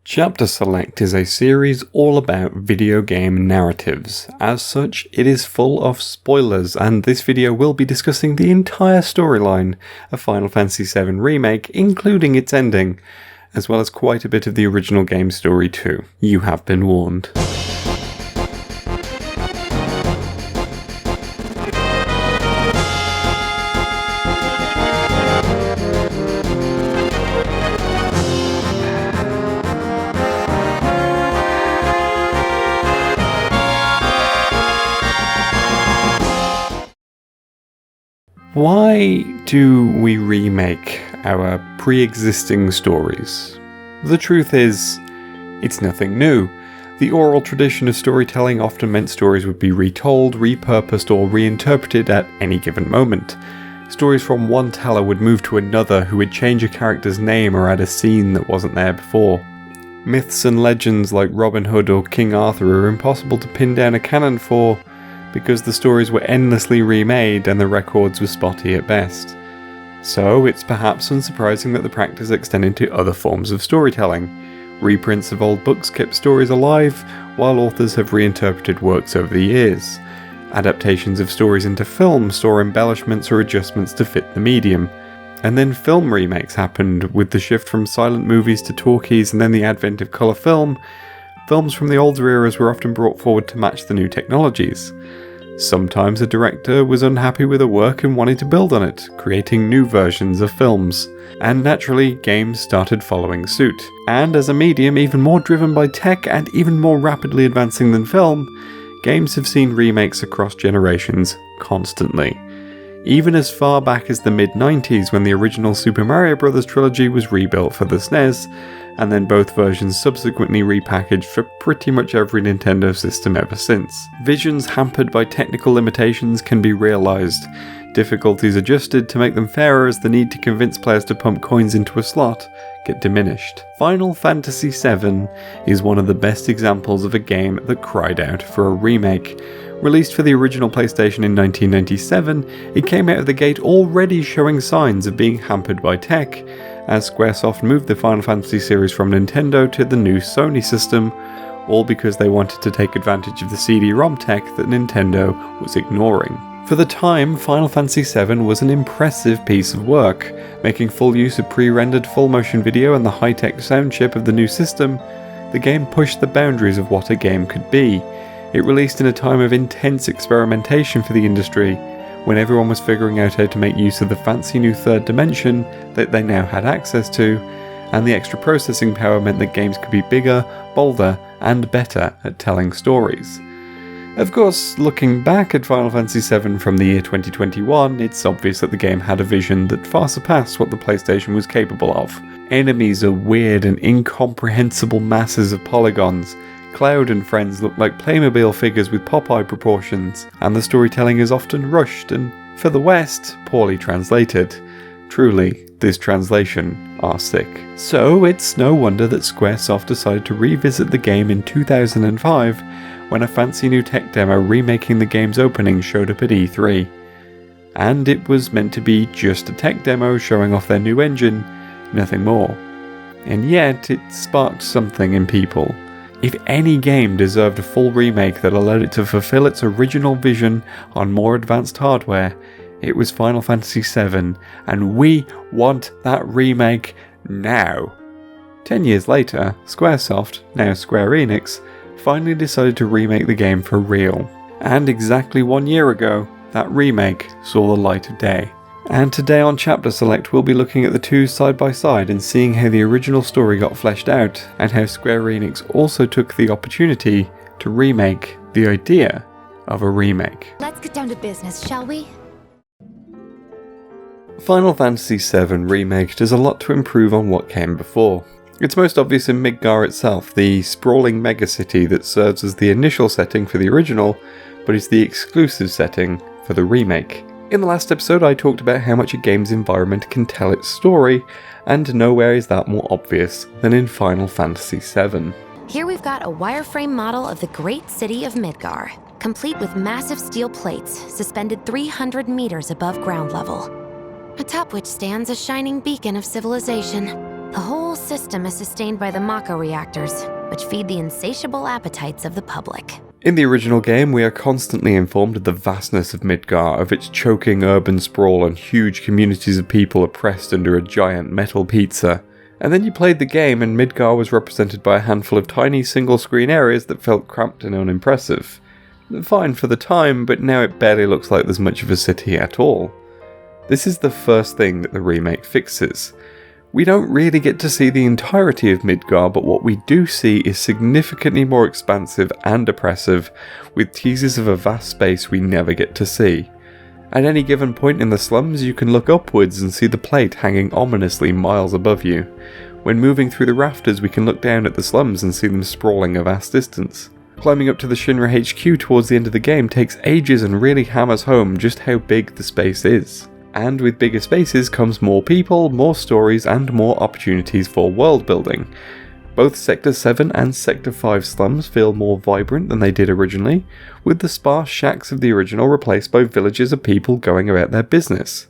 Chapter Select is a series all about video game narratives. As such, it is full of spoilers, and this video will be discussing the entire storyline of Final Fantasy VII Remake, including its ending, as well as quite a bit of the original game story too. You have been warned. Why do we remake our pre-existing stories? The truth is, it's nothing new. The oral tradition of storytelling often meant stories would be retold, repurposed, or reinterpreted at any given moment. Stories from one teller would move to another who would change a character's name or add a scene that wasn't there before. Myths and legends like Robin Hood or King Arthur are impossible to pin down a canon for, because the stories were endlessly remade and the records were spotty at best. So it's perhaps unsurprising that the practice extended to other forms of storytelling. Reprints of old books kept stories alive, while authors have reinterpreted works over the years. Adaptations of stories into film saw embellishments or adjustments to fit the medium. And then film remakes happened, with the shift from silent movies to talkies and then the advent of colour film. Films from the older eras were often brought forward to match the new technologies. Sometimes a director was unhappy with a work and wanted to build on it, creating new versions of films. And naturally, games started following suit. And as a medium even more driven by tech and even more rapidly advancing than film, games have seen remakes across generations constantly. Even as far back as the mid-90s, when the original Super Mario Bros. Trilogy was rebuilt for the SNES, and then both versions subsequently repackaged for pretty much every Nintendo system ever since. Visions hampered by technical limitations can be realised, difficulties adjusted to make them fairer as the need to convince players to pump coins into a slot get diminished. Final Fantasy VII is one of the best examples of a game that cried out for a remake. Released for the original PlayStation in 1997, it came out of the gate already showing signs of being hampered by tech, as Squaresoft moved the Final Fantasy series from Nintendo to the new Sony system, all because they wanted to take advantage of the CD-ROM tech that Nintendo was ignoring. For the time, Final Fantasy VII was an impressive piece of work. Making full use of pre-rendered full-motion video and the high-tech sound chip of the new system, the game pushed the boundaries of what a game could be. It released in a time of intense experimentation for the industry, when everyone was figuring out how to make use of the fancy new third dimension that they now had access to, and the extra processing power meant that games could be bigger, bolder, and better at telling stories. Of course, looking back at Final Fantasy VII from the year 2021, it's obvious that the game had a vision that far surpassed what the PlayStation was capable of. Enemies are weird and incomprehensible masses of polygons. Cloud and friends look like Playmobil figures with Popeye proportions, and the storytelling is often rushed and, for the West, poorly translated. Truly, this translation are sick. So it's no wonder that Squaresoft decided to revisit the game in 2005 when a fancy new tech demo remaking the game's opening showed up at E3. And it was meant to be just a tech demo showing off their new engine, nothing more. And yet it sparked something in people. If any game deserved a full remake that allowed it to fulfill its original vision on more advanced hardware, it was Final Fantasy VII, and we want that remake now. 10 years later, Squaresoft, now Square Enix, finally decided to remake the game for real. And exactly 1 year ago, that remake saw the light of day. And today on Chapter Select we'll be looking at the two side by side and seeing how the original story got fleshed out, and how Square Enix also took the opportunity to remake the idea of a remake. Let's get down to business, shall we? Final Fantasy VII Remake does a lot to improve on what came before. It's most obvious in Midgar itself, the sprawling megacity that serves as the initial setting for the original, but is the exclusive setting for the remake. In the last episode I talked about how much a game's environment can tell its story, and nowhere is that more obvious than in Final Fantasy VII. Here we've got a wireframe model of the great city of Midgar, complete with massive steel plates suspended 300 meters above ground level, atop which stands a shining beacon of civilization. The whole system is sustained by the Mako reactors, which feed the insatiable appetites of the public. In the original game, we are constantly informed of the vastness of Midgar, of its choking urban sprawl and huge communities of people oppressed under a giant metal pizza. And then you played the game and Midgar was represented by a handful of tiny single-screen areas that felt cramped and unimpressive. Fine for the time, but now it barely looks like there's much of a city at all. This is the first thing that the remake fixes. We don't really get to see the entirety of Midgar, but what we do see is significantly more expansive and oppressive, with teases of a vast space we never get to see. At any given point in the slums, you can look upwards and see the plate hanging ominously miles above you. When moving through the rafters, we can look down at the slums and see them sprawling a vast distance. Climbing up to the Shinra HQ towards the end of the game takes ages and really hammers home just how big the space is. And with bigger spaces comes more people, more stories, and more opportunities for world building. Both Sector 7 and Sector 5 slums feel more vibrant than they did originally, with the sparse shacks of the original replaced by villages of people going about their business.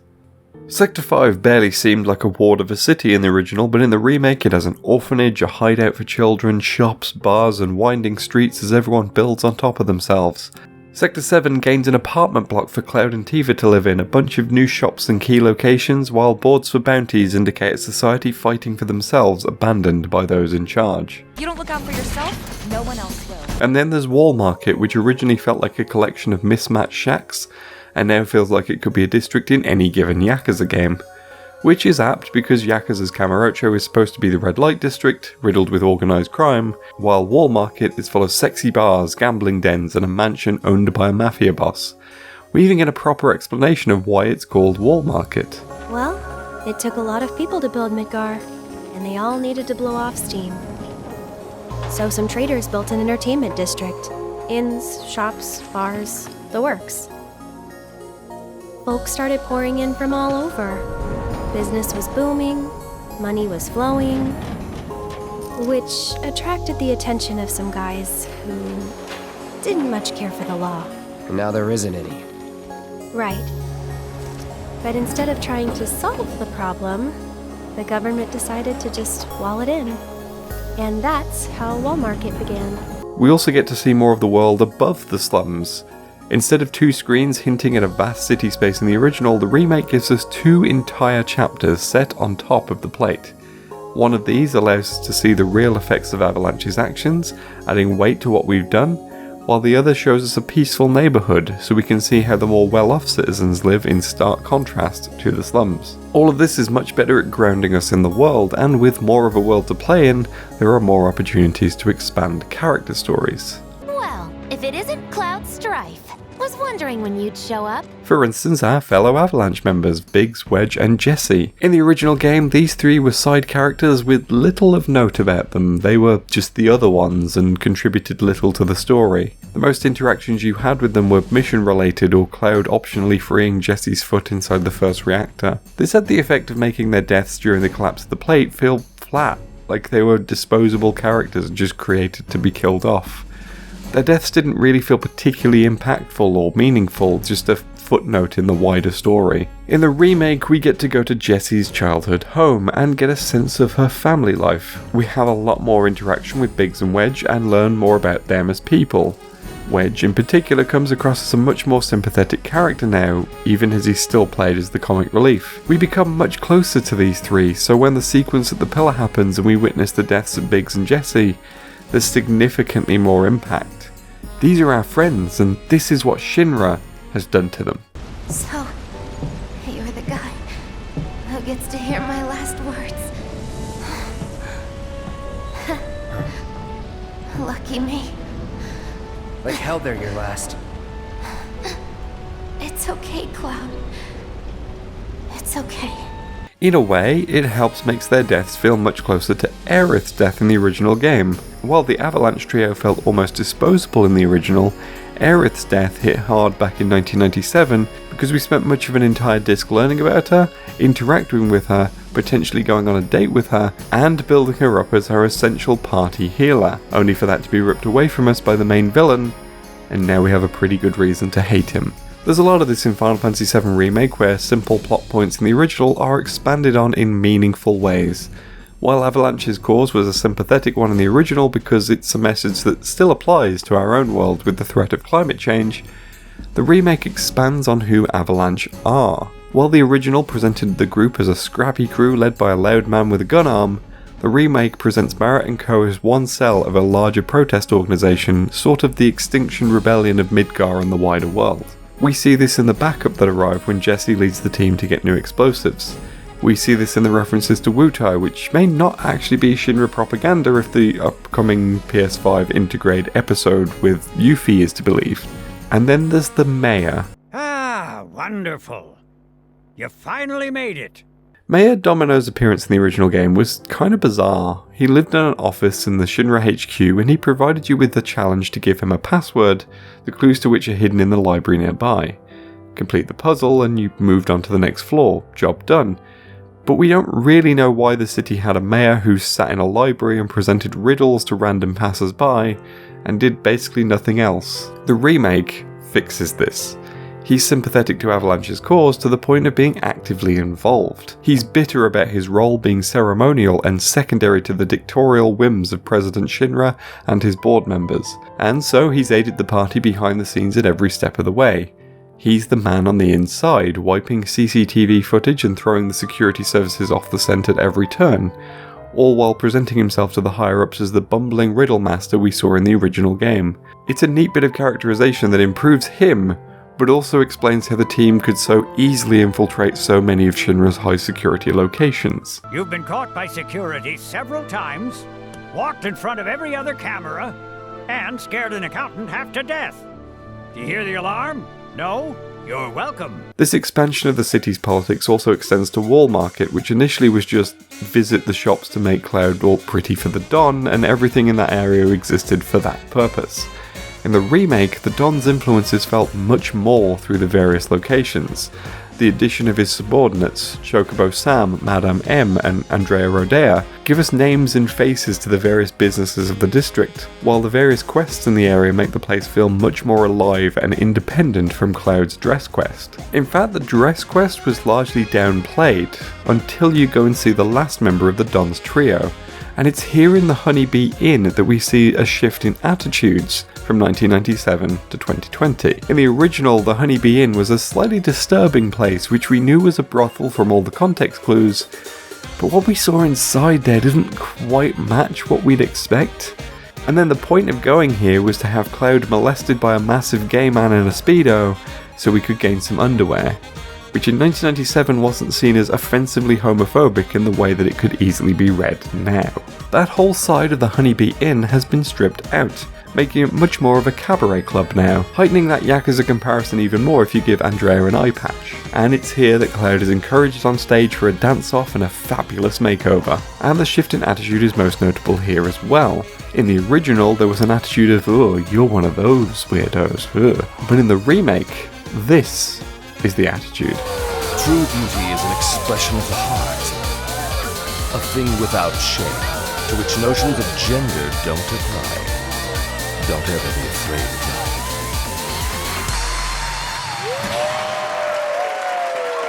Sector 5 barely seemed like a ward of a city in the original, but in the remake it has an orphanage, a hideout for children, shops, bars, and winding streets as everyone builds on top of themselves. Sector 7 gains an apartment block for Cloud and Tifa to live in, a bunch of new shops and key locations, while boards for bounties indicate a society fighting for themselves, abandoned by those in charge. You don't look out for yourself, no one else will. And then there's Wall Market, which originally felt like a collection of mismatched shacks, and now feels like it could be a district in any given Yakuza game. Which is apt because Yakuza's Kamurocho is supposed to be the red light district, riddled with organised crime, while Wall Market is full of sexy bars, gambling dens, and a mansion owned by a mafia boss. We even get a proper explanation of why it's called Wall Market. Well, it took a lot of people to build Midgar, and they all needed to blow off steam. So some traders built an entertainment district. Inns, shops, bars, the works. Folks started pouring in from all over. Business was booming, money was flowing, which attracted the attention of some guys who didn't much care for the law. And now there isn't any. Right. But instead of trying to solve the problem, the government decided to just wall it in. And that's how Wall Market began. We also get to see more of the world above the slums. Instead of 2 screens hinting at a vast city space in the original, the remake gives us 2 entire chapters set on top of the plate. One of these allows us to see the real effects of Avalanche's actions, adding weight to what we've done, while the other shows us a peaceful neighbourhood, so we can see how the more well-off citizens live in stark contrast to the slums. All of this is much better at grounding us in the world, and with more of a world to play in, there are more opportunities to expand character stories. Well, if it isn't Cloud Strife. Was wondering when you'd show up. For instance, our fellow Avalanche members, Biggs, Wedge, and Jesse. In the original game, these 3 were side characters with little of note about them. They were just the other ones and contributed little to the story. The most interactions you had with them were mission related, or Cloud optionally freeing Jesse's foot inside the first reactor. This had the effect of making their deaths during the collapse of the plate feel flat, like they were disposable characters just created to be killed off. Their deaths didn't really feel particularly impactful or meaningful, just a footnote in the wider story. In the remake, we get to go to Jessie's childhood home and get a sense of her family life. We have a lot more interaction with Biggs and Wedge and learn more about them as people. Wedge in particular comes across as a much more sympathetic character now, even as he's still played as the comic relief. We become much closer to these 3, so when the sequence at the pillar happens and we witness the deaths of Biggs and Jessie, there's significantly more impact. These are our friends, and this is what Shinra has done to them. So, you're the guy who gets to hear my last words. Lucky me. Like hell they're your last. It's okay, Cloud. It's okay. In a way, it helps make their deaths feel much closer to Aerith's death in the original game. While the Avalanche trio felt almost disposable in the original, Aerith's death hit hard back in 1997 because we spent much of an entire disc learning about her, interacting with her, potentially going on a date with her, and building her up as our essential party healer, only for that to be ripped away from us by the main villain, and now we have a pretty good reason to hate him. There's a lot of this in Final Fantasy VII Remake, where simple plot points in the original are expanded on in meaningful ways. While Avalanche's cause was a sympathetic one in the original because it's a message that still applies to our own world with the threat of climate change, the remake expands on who Avalanche are. While the original presented the group as a scrappy crew led by a loud man with a gun arm, the remake presents Barrett and co. as one cell of a larger protest organisation, sort of the Extinction Rebellion of Midgar and the wider world. We see this in the backup that arrive when Jesse leads the team to get new explosives. We see this in the references to Wutai, which may not actually be Shinra propaganda if the upcoming PS5 Intergrade episode with Yuffie is to believe. And then there's the mayor. Ah, wonderful. You finally made it. Mayor Domino's appearance in the original game was kind of bizarre. He lived in an office in the Shinra HQ and he provided you with the challenge to give him a password, the clues to which are hidden in the library nearby. Complete the puzzle and you moved on to the next floor, job done. But we don't really know why the city had a mayor who sat in a library and presented riddles to random passers-by, and did basically nothing else. The remake fixes this. He's sympathetic to Avalanche's cause to the point of being actively involved. He's bitter about his role being ceremonial and secondary to the dictatorial whims of President Shinra and his board members, and so he's aided the party behind the scenes at every step of the way. He's the man on the inside, wiping CCTV footage and throwing the security services off the scent at every turn, all while presenting himself to the higher-ups as the bumbling riddle master we saw in the original game. It's a neat bit of characterization that improves him, but also explains how the team could so easily infiltrate so many of Shinra's high-security locations. You've been caught by security several times, walked in front of every other camera, and scared an accountant half to death. Do you hear the alarm? No? You're welcome. This expansion of the city's politics also extends to Wall Market, which initially was just visit the shops to make Cloud all pretty for the Don, and everything in that area existed for that purpose. In the remake, the Don's influences felt much more through the various locations. The addition of his subordinates, Chocobo Sam, Madame M, and Andrea Rodea, give us names and faces to the various businesses of the district, while the various quests in the area make the place feel much more alive and independent from Cloud's dress quest. In fact, the dress quest was largely downplayed, until you go and see the last member of the Don's trio, and it's here in the Honeybee Inn that we see a shift in attitudes from 1997 to 2020. In the original, the Honeybee Inn was a slightly disturbing place which we knew was a brothel from all the context clues, but what we saw inside there didn't quite match what we'd expect. And then the point of going here was to have Cloud molested by a massive gay man in a Speedo so we could gain some underwear, which in 1997 wasn't seen as offensively homophobic in the way that it could easily be read now. That whole side of the Honeybee Inn has been stripped out, making it much more of a cabaret club now, heightening that Yakuza comparison even more if you give Andrea an eye patch. And it's here that Cloud is encouraged on stage for a dance-off and a fabulous makeover. And the shift in attitude is most notable here as well. In the original, there was an attitude of, oh, you're one of those weirdos, ugh. But in the remake, this is the attitude. True beauty is an expression of the heart, a thing without shame, to which notions of gender don't apply. Don't ever be afraid of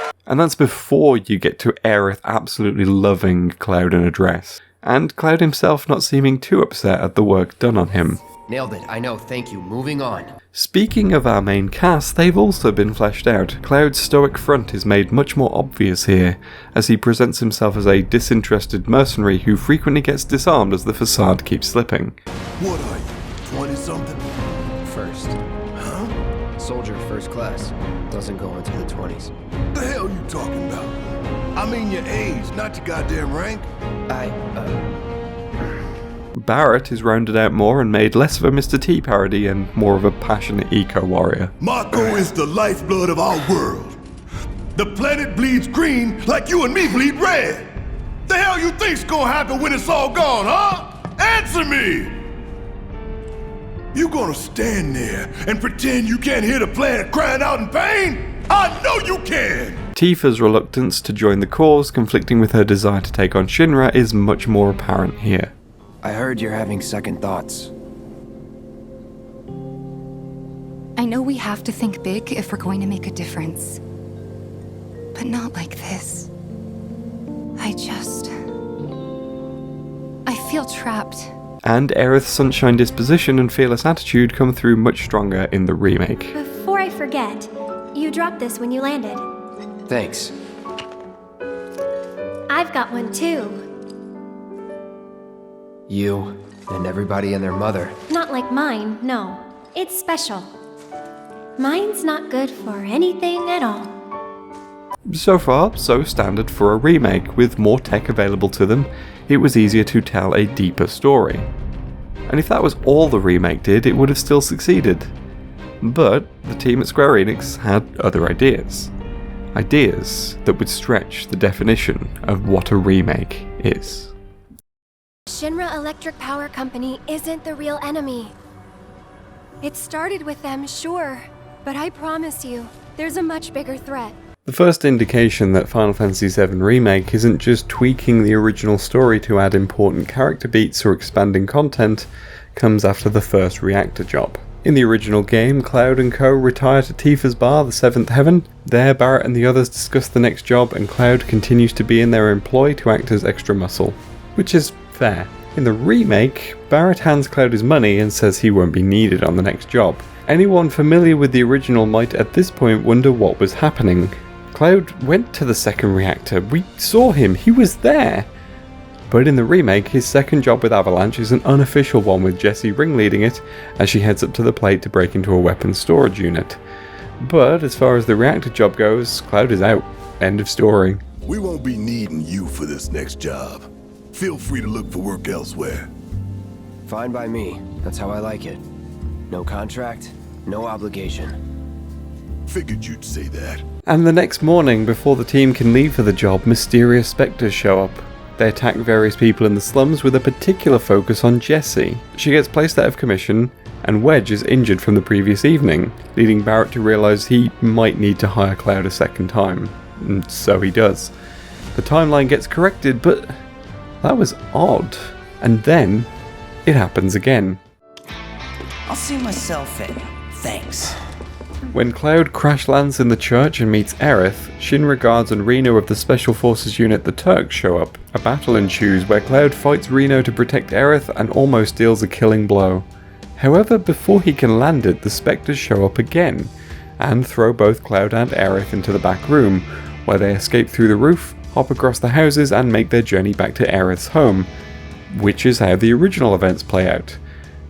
that. And that's before you get to Aerith absolutely loving Cloud in a dress, and Cloud himself not seeming too upset at the work done on him. Nailed it. I know. Thank you. Moving on. Speaking of our main cast, they've also been fleshed out. Cloud's stoic front is made much more obvious here, as he presents himself as a disinterested mercenary who frequently gets disarmed as the facade keeps slipping. What are you, 20-something? First. Huh? Soldier first class. Doesn't go into the 20s. The hell you talking about? I mean your age, not your goddamn rank. Barrett is rounded out more and made less of a Mr. T parody and more of a passionate eco-warrior. Mako is the lifeblood of our world. The planet bleeds green like you and me bleed red. The hell you think's gonna happen when it's all gone, huh? Answer me! You gonna stand there and pretend you can't hear the planet crying out in pain? I know you can! Tifa's reluctance to join the cause, conflicting with her desire to take on Shinra, is much more apparent here. I heard you're having second thoughts. I know we have to think big if we're going to make a difference. But not like this. feel trapped. And Aerith's sunshine disposition and fearless attitude come through much stronger in the remake. Before I forget, you dropped this when you landed. Thanks. I've got one too. You and everybody and their mother. Not like mine, no. It's special. Mine's not good for anything at all. So far, so standard for a remake. With more tech available to them, it was easier to tell a deeper story. And if that was all the remake did, it would have still succeeded. But the team at Square Enix had other ideas. Ideas that would stretch the definition of what a remake is. Shinra Electric Power Company isn't the real enemy. It started with them, sure, but I promise you, there's a much bigger threat. The first indication that Final Fantasy VII Remake isn't just tweaking the original story to add important character beats or expanding content comes after the first reactor job. In the original game, Cloud and co. retire to Tifa's bar, the Seventh Heaven. There, Barrett and the others discuss the next job, and Cloud continues to be in their employ to act as extra muscle. Which is fair. In the remake, Barrett hands Cloud his money and says he won't be needed on the next job. Anyone familiar with the original might at this point wonder what was happening. Cloud went to the second reactor. We saw him. He was there. But in the remake, his second job with Avalanche is an unofficial one, with Jessie ringleading it as she heads up to the plate to break into a weapons storage unit. But as far as the reactor job goes, Cloud is out. End of story. We won't be needing you for this next job. Feel free to look for work elsewhere. Fine by me. That's how I like it. No contract, no obligation. Figured you'd say that. And the next morning, before the team can leave for the job, mysterious spectres show up. They attack various people in the slums with a particular focus on Jessie. She gets placed out of commission, and Wedge is injured from the previous evening, leading Barrett to realise he might need to hire Cloud a second time. And so he does. The timeline gets corrected, but that was odd. And then, it happens again. I'll see myself in. Thanks. When Cloud crash lands in the church and meets Aerith, Shinra guards and Reno of the Special Forces unit the Turks show up. A battle ensues where Cloud fights Reno to protect Aerith and almost deals a killing blow. However, before he can land it, the Spectres show up again, and throw both Cloud and Aerith into the back room, where they escape through the roof, hop across the houses and make their journey back to Aerith's home, which is how the original events play out.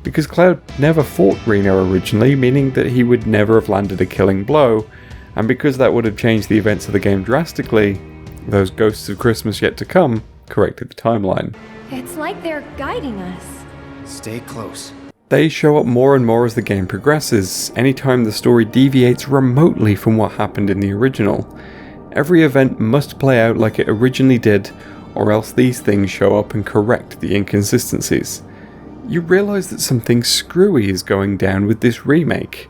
Because Cloud never fought Reno originally, meaning that he would never have landed a killing blow, and because that would have changed the events of the game drastically, those Ghosts of Christmas Yet to Come corrected the timeline. It's like they're guiding us. Stay close. They show up more and more as the game progresses, anytime the story deviates remotely from what happened in the original. Every event must play out like it originally did, or else these things show up and correct the inconsistencies. You realise that something screwy is going down with this remake.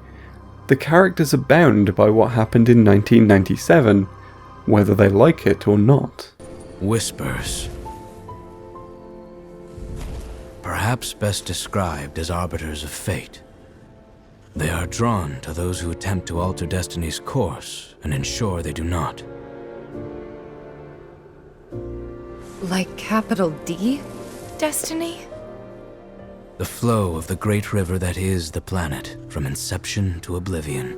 The characters are bound by what happened in 1997, whether they like it or not. Whispers. Perhaps best described as arbiters of fate. They are drawn to those who attempt to alter destiny's course and ensure they do not. Like capital D? Destiny? The flow of the great river that is the planet, from inception to oblivion.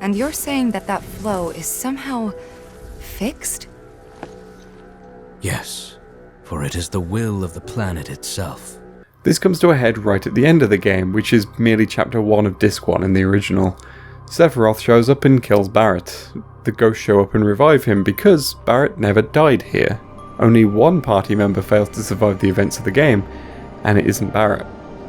And you're saying that that flow is somehow fixed? Yes, for it is the will of the planet itself. This comes to a head right at the end of the game, which is merely chapter 1 of disc 1 in the original. Sephiroth shows up and kills Barrett. The ghosts show up and revive him because Barrett never died here. Only one party member fails to survive the events of the game, and it isn't Barrett.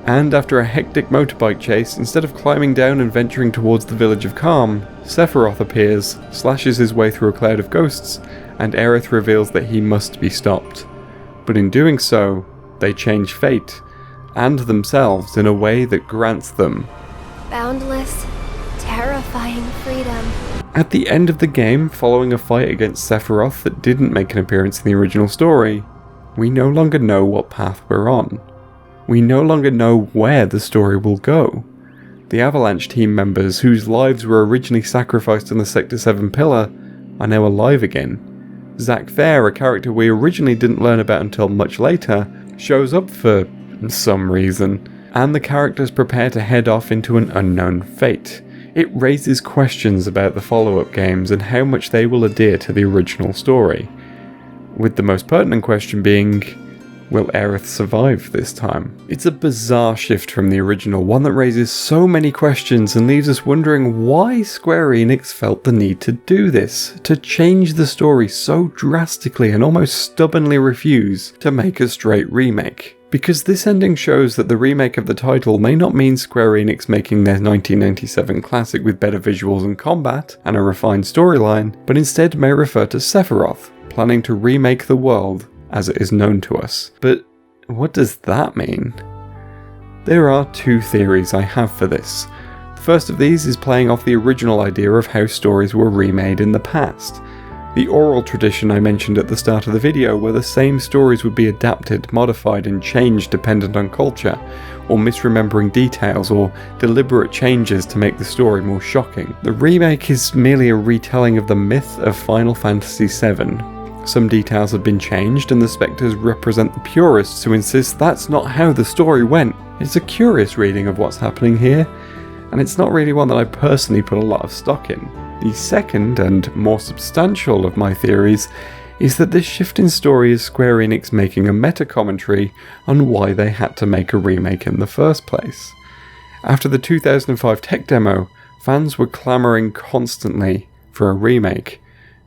And after a hectic motorbike chase, instead of climbing down and venturing towards the village of Calm, Sephiroth appears, slashes his way through a cloud of ghosts, and Aerith reveals that he must be stopped. But in doing so, they change fate, and themselves in a way that grants them Boundless, terrifying freedom. At the end of the game, following a fight against Sephiroth that didn't make an appearance in the original story, we no longer know what path we're on. We no longer know where the story will go. The Avalanche team members, whose lives were originally sacrificed on the Sector 7 pillar, are now alive again. Zack Fair, a character we originally didn't learn about until much later, shows up for some reason, and the characters prepare to head off into an unknown fate. It raises questions about the follow-up games and how much they will adhere to the original story, with the most pertinent question being, will Aerith survive this time? It's a bizarre shift from the original, one that raises so many questions and leaves us wondering why Square Enix felt the need to do this, to change the story so drastically and almost stubbornly refuse to make a straight remake. Because this ending shows that the remake of the title may not mean Square Enix making their 1997 classic with better visuals and combat and a refined storyline, but instead may refer to Sephiroth, planning to remake the world as it is known to us. But what does that mean? There are two theories I have for this. The first of these is playing off the original idea of how stories were remade in the past. The oral tradition I mentioned at the start of the video, where the same stories would be adapted, modified and changed dependent on culture, or misremembering details, or deliberate changes to make the story more shocking. The remake is merely a retelling of the myth of Final Fantasy VII. Some details have been changed, and the Spectres represent the purists who insist that's not how the story went. It's a curious reading of what's happening here, and it's not really one that I personally put a lot of stock in. The second, and more substantial of my theories, is that this shift in story is Square Enix making a meta-commentary on why they had to make a remake in the first place. After the 2005 tech demo, fans were clamouring constantly for a remake.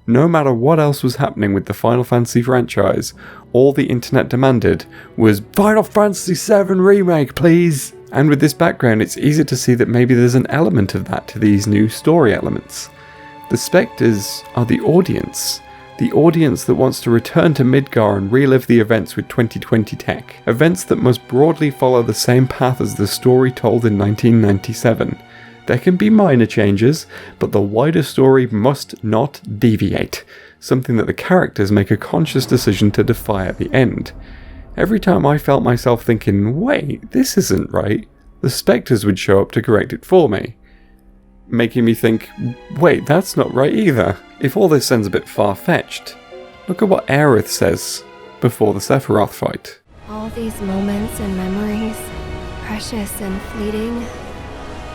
No matter what else was happening with the Final Fantasy franchise, all the internet demanded was Final Fantasy VII Remake, please! And with this background, it's easy to see that maybe there's an element of that to these new story elements. The Spectres are the audience that wants to return to Midgar and relive the events with 2020 tech, events that must broadly follow the same path as the story told in 1997. There can be minor changes, but the wider story must not deviate, something that the characters make a conscious decision to defy at the end. Every time I felt myself thinking, wait, this isn't right, the Spectres would show up to correct it for me, making me think, wait, that's not right either. If all this sounds a bit far-fetched, look at what Aerith says before the Sephiroth fight. All these moments and memories, precious and fleeting,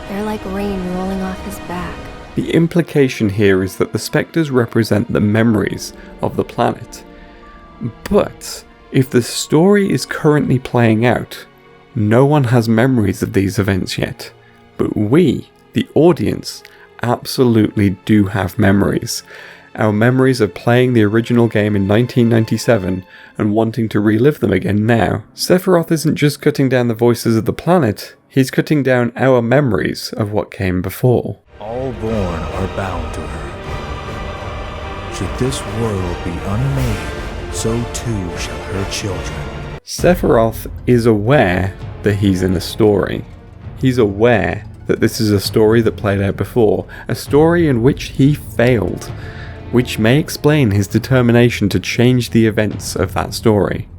they're like rain rolling off his back. The implication here is that the Spectres represent the memories of the planet. But if the story is currently playing out, no one has memories of these events yet. But we, the audience, absolutely do have memories. Our memories of playing the original game in 1997 and wanting to relive them again now. Sephiroth isn't just cutting down the voices of the planet, he's cutting down our memories of what came before. All born are bound to her. Should this world be unmade, so too shall her children. Sephiroth is aware that he's in a story. He's aware that this is a story that played out before, a story in which he failed, which may explain his determination to change the events of that story.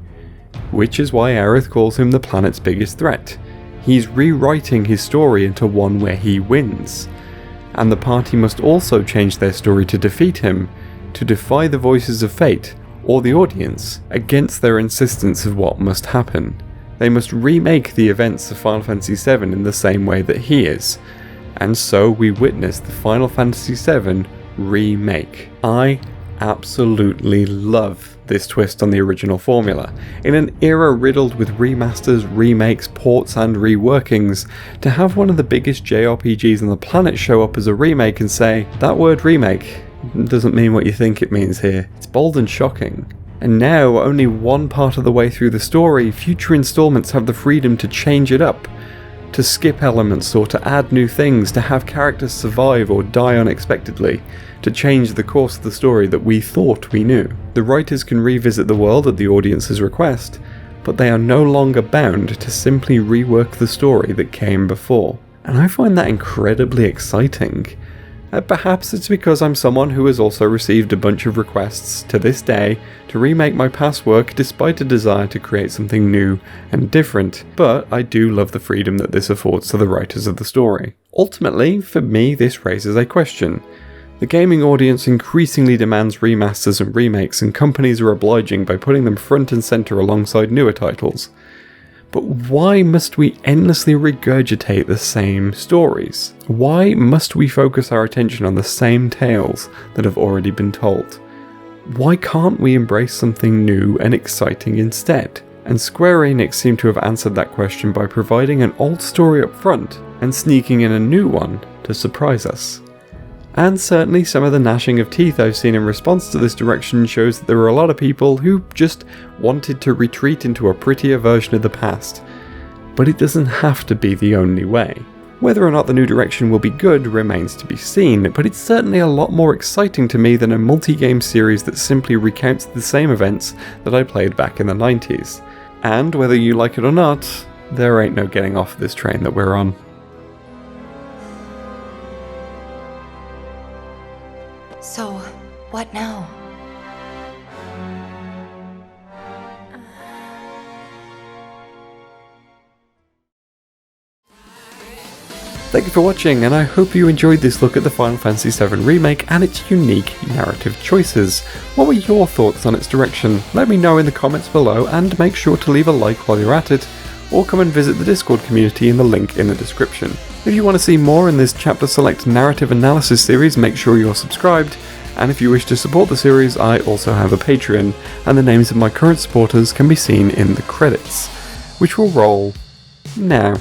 Which is why Aerith calls him the planet's biggest threat. He's rewriting his story into one where he wins, and the party must also change their story to defeat him, to defy the voices of fate, or the audience, against their insistence of what must happen. They must remake the events of Final Fantasy VII in the same way that he is, and so we witness the Final Fantasy VII Remake. I absolutely love this twist on the original formula. In an era riddled with remasters, remakes, ports and reworkings, to have one of the biggest JRPGs on the planet show up as a remake and say, that word remake doesn't mean what you think it means here. It's bold and shocking. And now, only one part of the way through the story, future installments have the freedom to change it up, to skip elements or to add new things, to have characters survive or die unexpectedly, to change the course of the story that we thought we knew. The writers can revisit the world at the audience's request, but they are no longer bound to simply rework the story that came before. And I find that incredibly exciting. Perhaps it's because I'm someone who has also received a bunch of requests to this day to remake my past work despite a desire to create something new and different, but I do love the freedom that this affords to the writers of the story. Ultimately, for me, this raises a question. The gaming audience increasingly demands remasters and remakes, and companies are obliging by putting them front and centre alongside newer titles. But why must we endlessly regurgitate the same stories? Why must we focus our attention on the same tales that have already been told? Why can't we embrace something new and exciting instead? And Square Enix seem to have answered that question by providing an old story up front and sneaking in a new one to surprise us. And certainly some of the gnashing of teeth I've seen in response to this direction shows that there were a lot of people who just wanted to retreat into a prettier version of the past. But it doesn't have to be the only way. Whether or not the new direction will be good remains to be seen, but it's certainly a lot more exciting to me than a multi-game series that simply recounts the same events that I played back in the 90s. And whether you like it or not, there ain't no getting off this train that we're on. So, what now? Thank you for watching, and I hope you enjoyed this look at the Final Fantasy VII Remake and its unique narrative choices. What were your thoughts on its direction? Let me know in the comments below, and make sure to leave a like while you're at it, or come and visit the Discord community in the link in the description. If you want to see more in this Chapter Select narrative analysis series, make sure you're subscribed, and if you wish to support the series, I also have a Patreon, and the names of my current supporters can be seen in the credits, which will roll now.